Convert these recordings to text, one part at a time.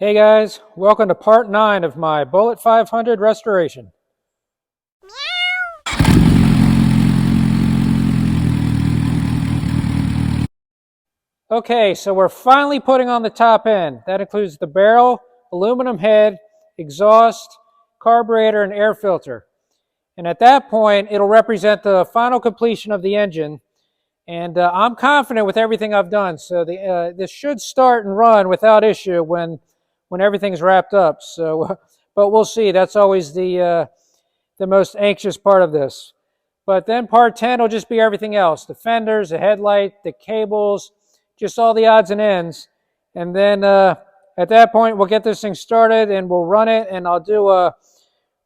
Hey guys, welcome to part 9 of my Bullet 500 restoration. Okay, so we're finally putting on the top end. That includes the barrel, aluminum head, exhaust, carburetor, and air filter. And at that point, it'll represent the final completion of the engine. And I'm confident with everything I've done. So this should start and run without issue when everything's wrapped up. So, but we'll see. That's always the most anxious part of this. But then part 10 will just be everything else. The fenders, the headlight, the cables, just all the odds and ends. And then at that point, we'll get this thing started and we'll run it, and I'll do a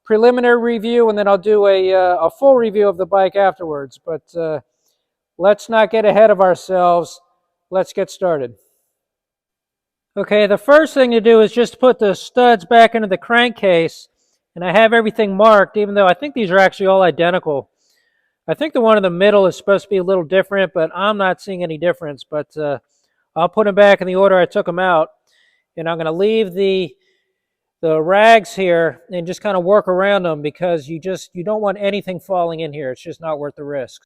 preliminary review, and then I'll do a full review of the bike afterwards. But let's not get ahead of ourselves. Let's get started. Okay, the first thing to do is just put the studs back into the crankcase, and I have everything marked, even though I think these are actually all identical. I think the one in the middle is supposed to be a little different, but I'm not seeing any difference. But I'll put them back in the order I took them out, and I'm going to leave the rags here and just kind of work around them, because you don't want anything falling in here. It's just not worth the risk.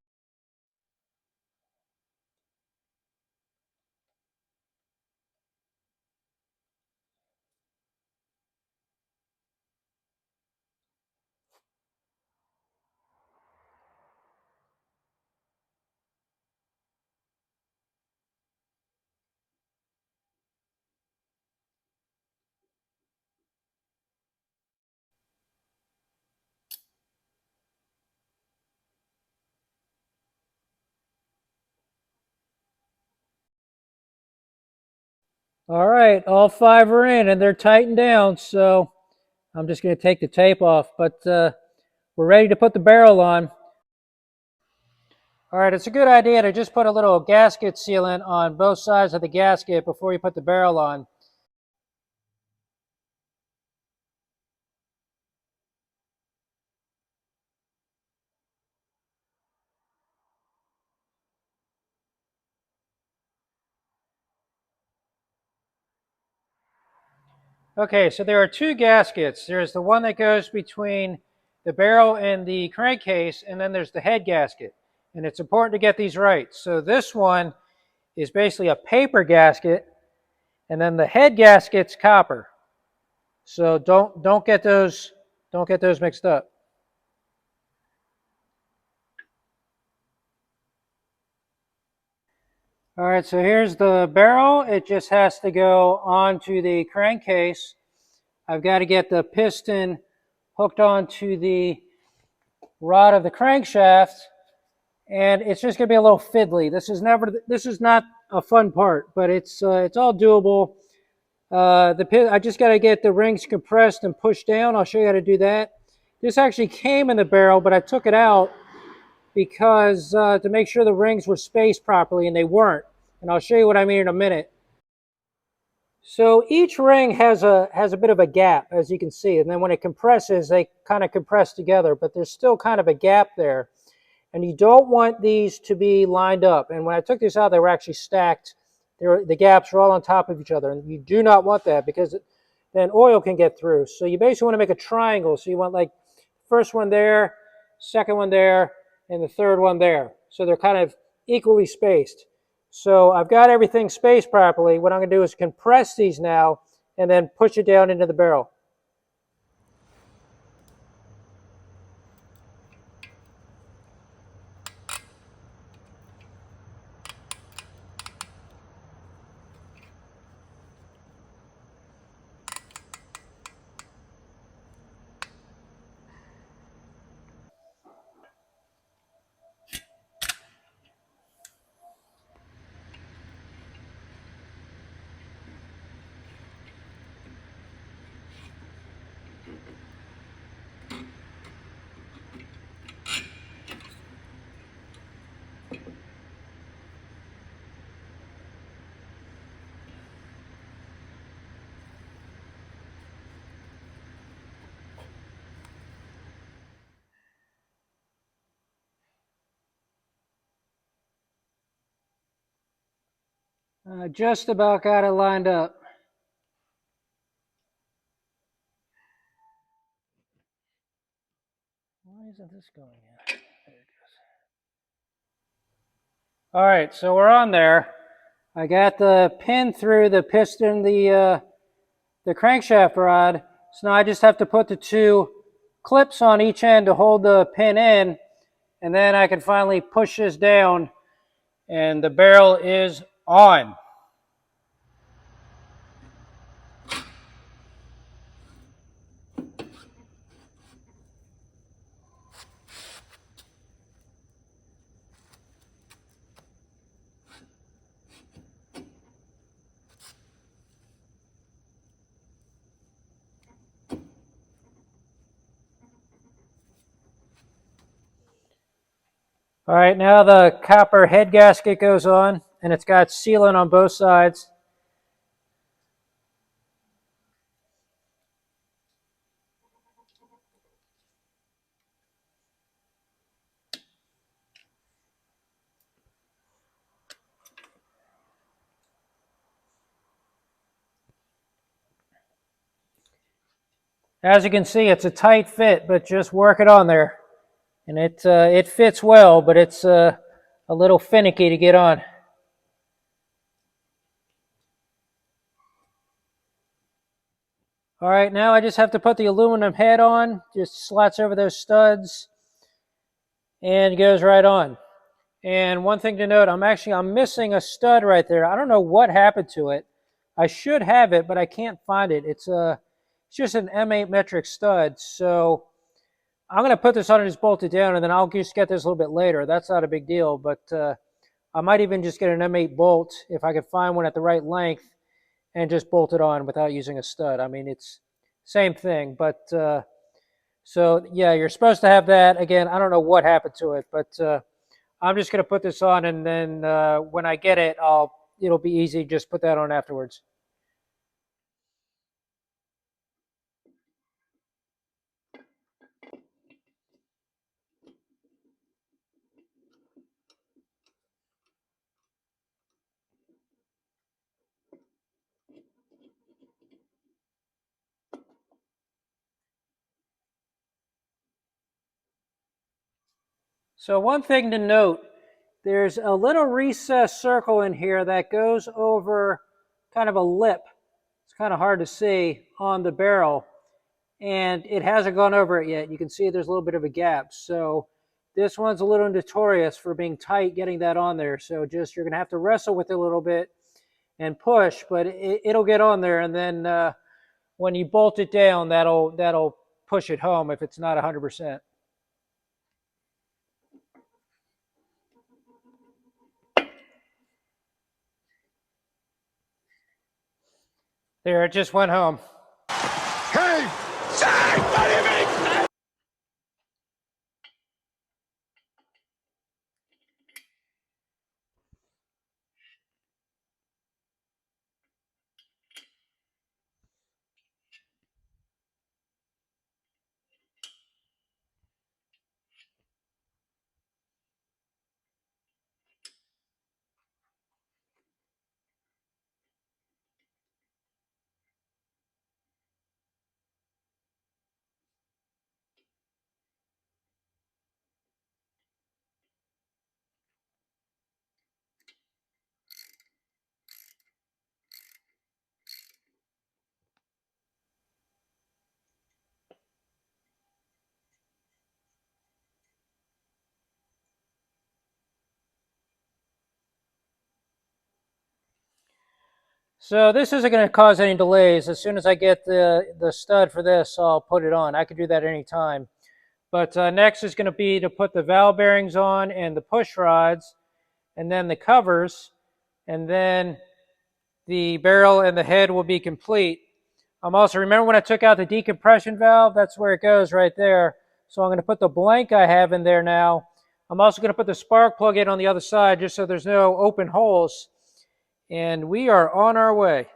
All right, all 5 are in, and they're tightened down, so I'm just going to take the tape off. But we're ready to put the barrel on. All right, it's a good idea to just put a little gasket sealant on both sides of the gasket before you put the barrel on. Okay, so there are 2 gaskets. There's the one that goes between the barrel and the crankcase, and then there's the head gasket. And it's important to get these right. So this one is basically a paper gasket, and then the head gasket's copper. So don't get those mixed up. All right, so here's the barrel. It just has to go onto the crankcase. I've got to get the piston hooked onto the rod of the crankshaft, and it's just going to be a little fiddly. This is not a fun part, but it's all doable. I just got to get the rings compressed and pushed down. I'll show you how to do that. This actually came in the barrel, but I took it out because to make sure the rings were spaced properly, and they weren't. And I'll show you what I mean in a minute. So each ring has a bit of a gap, as you can see, and then when it compresses, they kind of compress together, but there's still kind of a gap there. And you don't want these to be lined up. And when I took these out, they were actually stacked. The gaps are all on top of each other, and you do not want that, because then oil can get through. So you basically want to make a triangle. So you want like first one there, second one there, and the third one there. So they're kind of equally spaced. So I've got everything spaced properly. What I'm going to do is compress these now and then push it down into the barrel. Just about got it lined up. Why isn't this going in? There it goes. All right, so we're on there. I got the pin through the piston, the crankshaft rod. So now I just have to put the two clips on each end to hold the pin in, and then I can finally push this down, and the barrel is on. All right, now the copper head gasket goes on, and it's got sealant on both sides. As you can see, it's a tight fit, but just work it on there. And it fits well, but it's a little finicky to get on. All right, now I just have to put the aluminum head on, just slots over those studs, and goes right on. And one thing to note, I'm missing a stud right there. I don't know what happened to it. I should have it, but I can't find it. It's just an M8 metric stud. So I'm going to put this on and just bolt it down, and then I'll just get this a little bit later. That's not a big deal, but I might even just get an M8 bolt if I could find one at the right length and just bolt it on without using a stud. I mean, it's same thing, but so yeah, you're supposed to have that. Again, I don't know what happened to it, but I'm just going to put this on, and then when I get it, it'll be easy. Just put that on afterwards. So one thing to note, there's a little recessed circle in here that goes over kind of a lip. It's kind of hard to see on the barrel, and it hasn't gone over it yet. You can see there's a little bit of a gap. So this one's a little notorious for being tight, getting that on there. So just you're going to have to wrestle with it a little bit and push, but it'll get on there. And then when you bolt it down, that'll push it home if it's not 100%. There, it just went home. Hey! So this isn't going to cause any delays. As soon as I get the stud for this, I'll put it on. I could do that any time. But next is going to be to put the valve bearings on and the push rods, and then the covers, and then the barrel and the head will be complete. I'm also, remember when I took out the decompression valve? That's where it goes right there. So I'm going to put the blank I have in there now. I'm also going to put the spark plug in on the other side just so there's no open holes. And we are on our way.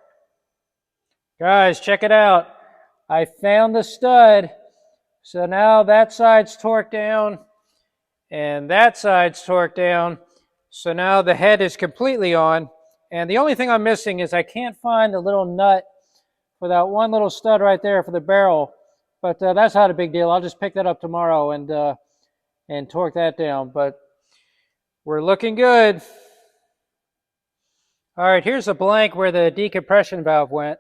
Guys, check it out. I found the stud. So now that side's torqued down and that side's torqued down. So now the head is completely on. And the only thing I'm missing is I can't find the little nut for that one little stud right there for the barrel. But that's not a big deal. I'll just pick that up tomorrow and torque that down. But we're looking good. All right, here's a blank where the decompression valve went.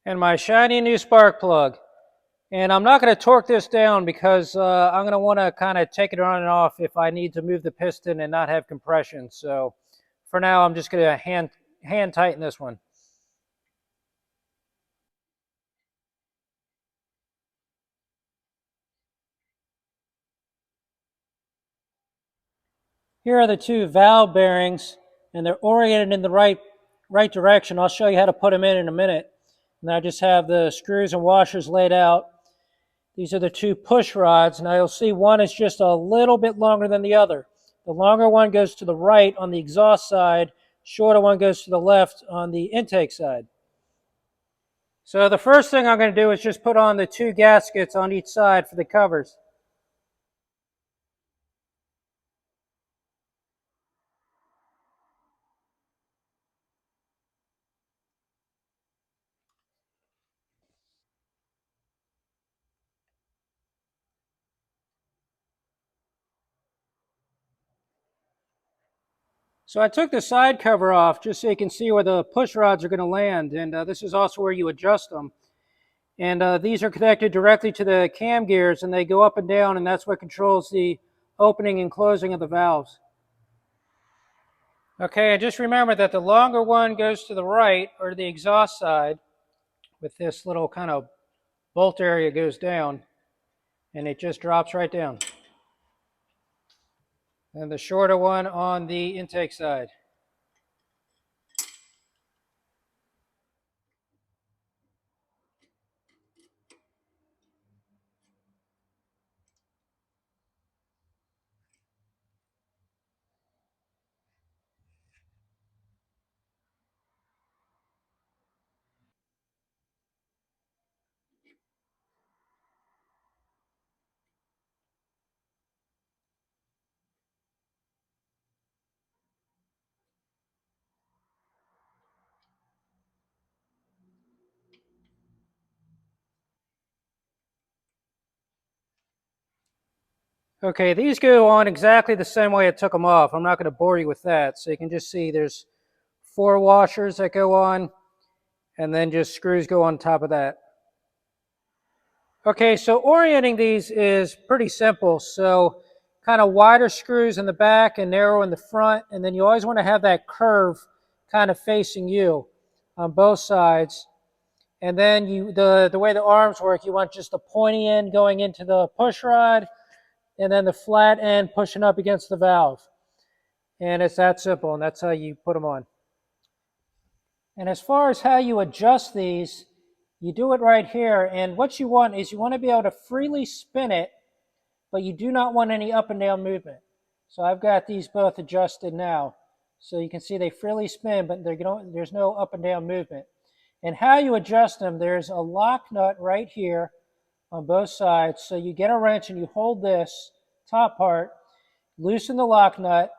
And my shiny new spark plug. And I'm not going to torque this down because I'm going to want to kind of take it on and off if I need to move the piston and not have compression. So for now, I'm just going to hand tighten this one. Here are the two valve bearings, and they're oriented in the right direction. I'll show you how to put them in a minute. And I just have the screws and washers laid out. These are the two push rods. Now you'll see one is just a little bit longer than the other. The longer one goes to the right on the exhaust side, shorter one goes to the left on the intake side. So the first thing I'm going to do is just put on the two gaskets on each side for the covers. So I took the side cover off just so you can see where the push rods are going to land, and this is also where you adjust them. And these are connected directly to the cam gears, and they go up and down, and that's what controls the opening and closing of the valves. Okay, and just remember that the longer one goes to the right, or the exhaust side, with this little kind of bolt area goes down, and it just drops right down. And the shorter one on the intake side. Okay, these go on exactly the same way I took them off. I'm not going to bore you with that. So you can just see there's 4 washers that go on, and then just screws go on top of that. Okay, so orienting these is pretty simple. So kind of wider screws in the back and narrow in the front, and then you always want to have that curve kind of facing you on both sides. And then the way the arms work, you want just the pointy end going into the push rod, and then the flat end pushing up against the valve. And it's that simple, and that's how you put them on. And as far as how you adjust these, you do it right here. And what you want is you want to be able to freely spin it, but you do not want any up and down movement. So I've got these both adjusted now. So you can see they freely spin, but there's no up and down movement. And how you adjust them, there's a lock nut right here on both sides. So you get a wrench and you hold this top part, loosen the lock nut,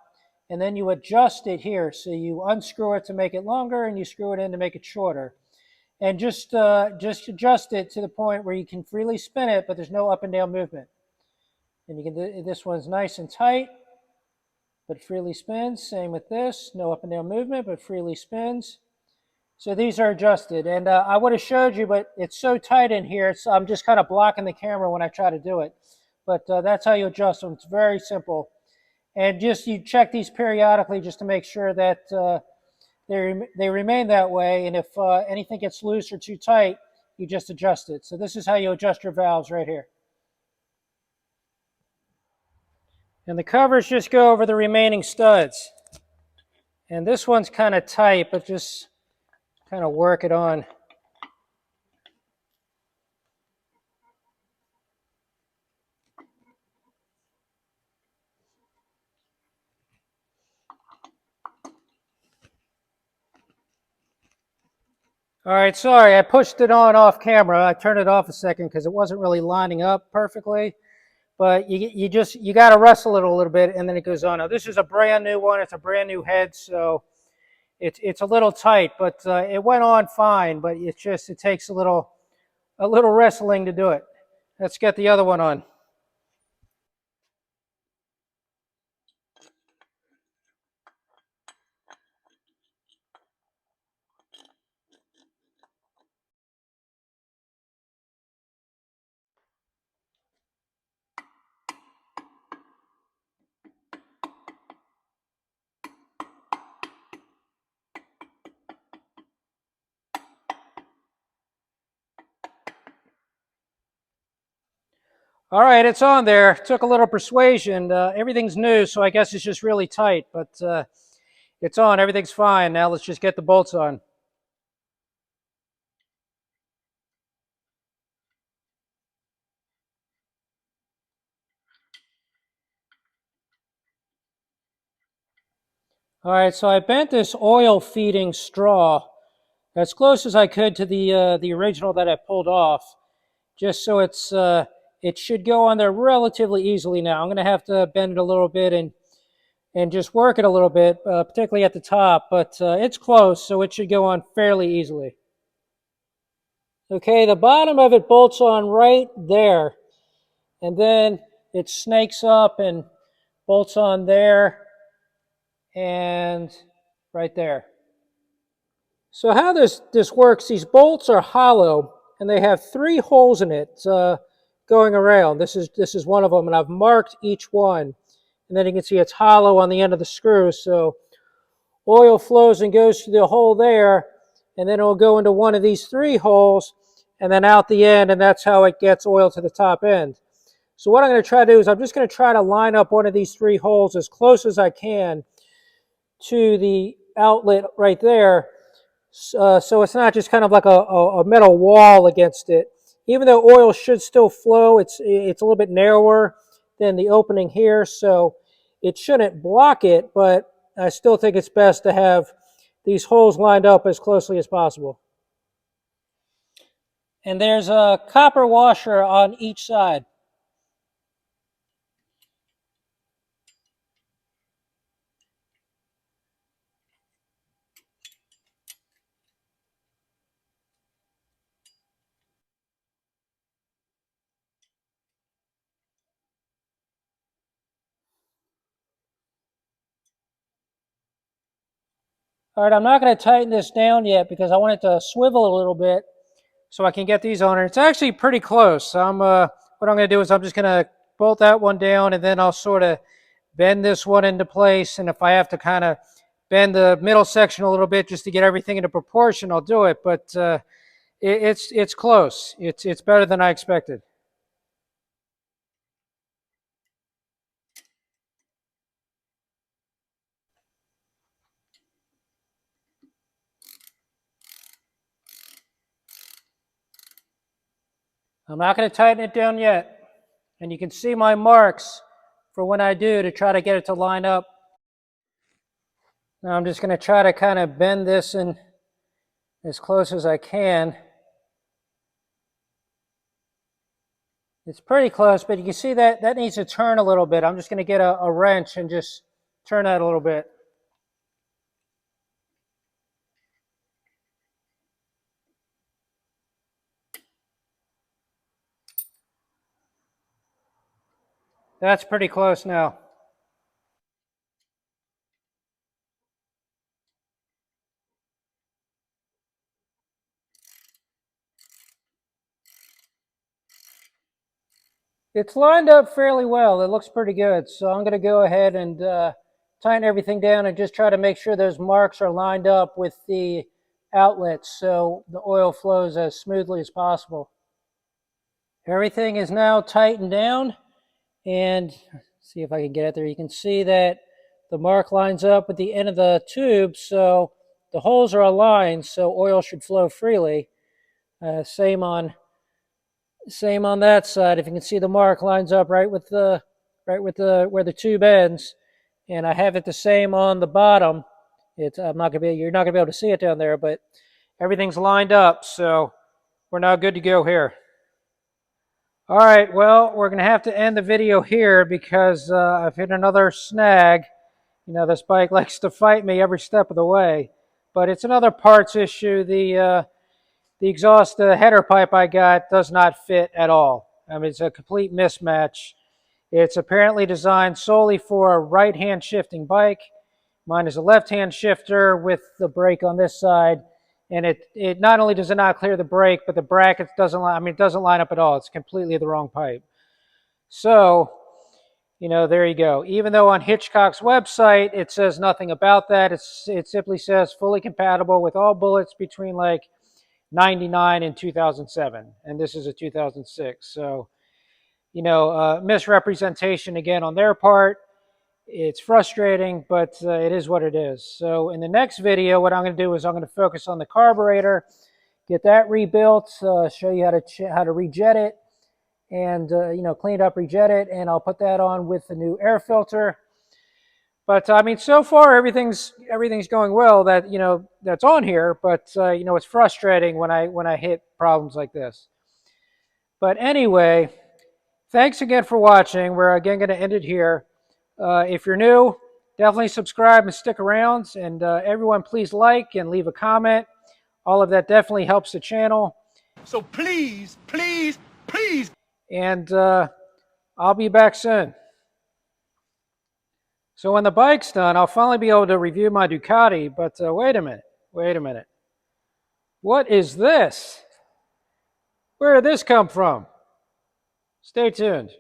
and then you adjust it here. So you unscrew it to make it longer, and you screw it in to make it shorter. And just adjust it to the point where you can freely spin it, but there's no up and down movement. And you can, this one's nice and tight, but freely spins. Same with this, no up and down movement, but freely spins. So these are adjusted, and I would have showed you, but it's so tight in here, I'm just kind of blocking the camera when I try to do it. But that's how you adjust them. It's very simple. And just you check these periodically just to make sure that they remain that way. And if anything gets loose or too tight, you just adjust it. So this is how you adjust your valves right here. And the covers just go over the remaining studs. And this one's kind of tight, but just kind of work it on. All right, sorry, I pushed it on off camera. I turned it off a second because it wasn't really lining up perfectly. But you got to wrestle it a little bit, and then it goes on. Now this is a brand new one. It's a brand new head, so it's a little tight, but it went on fine. But it takes a little wrestling to do it. Let's get the other one on. All right, it's on there. It took a little persuasion. Everything's new, so I guess it's just really tight, but it's on. Everything's fine. Now let's just get the bolts on. All right, so I bent this oil feeding straw as close as I could to the original that I pulled off, just so it should go on there relatively easily now. I'm going to have to bend it a little bit and just work it a little bit, particularly at the top, but it's close, so it should go on fairly easily. Okay, the bottom of it bolts on right there, and then it snakes up and bolts on there and right there. So how this works, these bolts are hollow, and they have 3 holes in it going around. This is one of them, and I've marked each one. And then you can see it's hollow on the end of the screw, so oil flows and goes through the hole there, and then it'll go into one of these 3 holes, and then out the end, and that's how it gets oil to the top end. So what I'm going to try to do is I'm just going to try to line up one of these 3 holes as close as I can to the outlet right there, so it's not just kind of like a metal wall against it. Even though oil should still flow, it's a little bit narrower than the opening here, so it shouldn't block it, but I still think it's best to have these holes lined up as closely as possible. And there's a copper washer on each side. All right, I'm not going to tighten this down yet because I want it to swivel a little bit so I can get these on. And it's actually pretty close. What I'm going to do is I'm just going to bolt that one down, and then I'll sort of bend this one into place. And if I have to kind of bend the middle section a little bit just to get everything into proportion, I'll do it. But it's close. It's better than I expected. I'm not going to tighten it down yet. And you can see my marks for when I do to try to get it to line up. Now I'm just going to try to kind of bend this in as close as I can. It's pretty close, but you can see that needs to turn a little bit. I'm just going to get a wrench and just turn that a little bit. That's pretty close now. It's lined up fairly well. It looks pretty good. So I'm going to go ahead and tighten everything down and just try to make sure those marks are lined up with the outlets so the oil flows as smoothly as possible. Everything is now tightened down, and see if I can get it there. You can see that the mark lines up with the end of the tube, so the holes are aligned, so oil should flow freely. Same on that side. If you can see, the mark lines up right with where the tube ends, and I have it the same on the bottom. You're not gonna be able to see it down there, but everything's lined up, so we're now good to go here. All right, well, we're going to have to end the video here because I've hit another snag. You know, this bike likes to fight me every step of the way, but it's another parts issue. The exhaust header pipe I got does not fit at all. I mean, it's a complete mismatch. It's apparently designed solely for a right-hand shifting bike. Mine is a left-hand shifter with the brake on this side. And it not only does it not clear the brake, but the brackets doesn't line, I mean, it doesn't line up at all. It's completely the wrong pipe. So, you know, there you go. Even though on Hitchcock's website, it says nothing about that. It simply says fully compatible with all bullets between like 99 and 2007. And this is a 2006. So, you know, misrepresentation again on their part. It's frustrating, but it is what it is. So in the next video, what I'm going to do is I'm going to focus on the carburetor, get that rebuilt, show you how to rejet it, and you know, clean it up, rejet it, and I'll put that on with the new air filter. But I mean, so far everything's going well. That, you know, that's on here, but you know, it's frustrating when I hit problems like this. But anyway, thanks again for watching. We're again going to end it here. If you're new, definitely subscribe and stick around. And everyone, please like and leave a comment. All of that definitely helps the channel. So please, please, please. And I'll be back soon. So when the bike's done, I'll finally be able to review my Ducati. But wait a minute. What is this? Where did this come from? Stay tuned.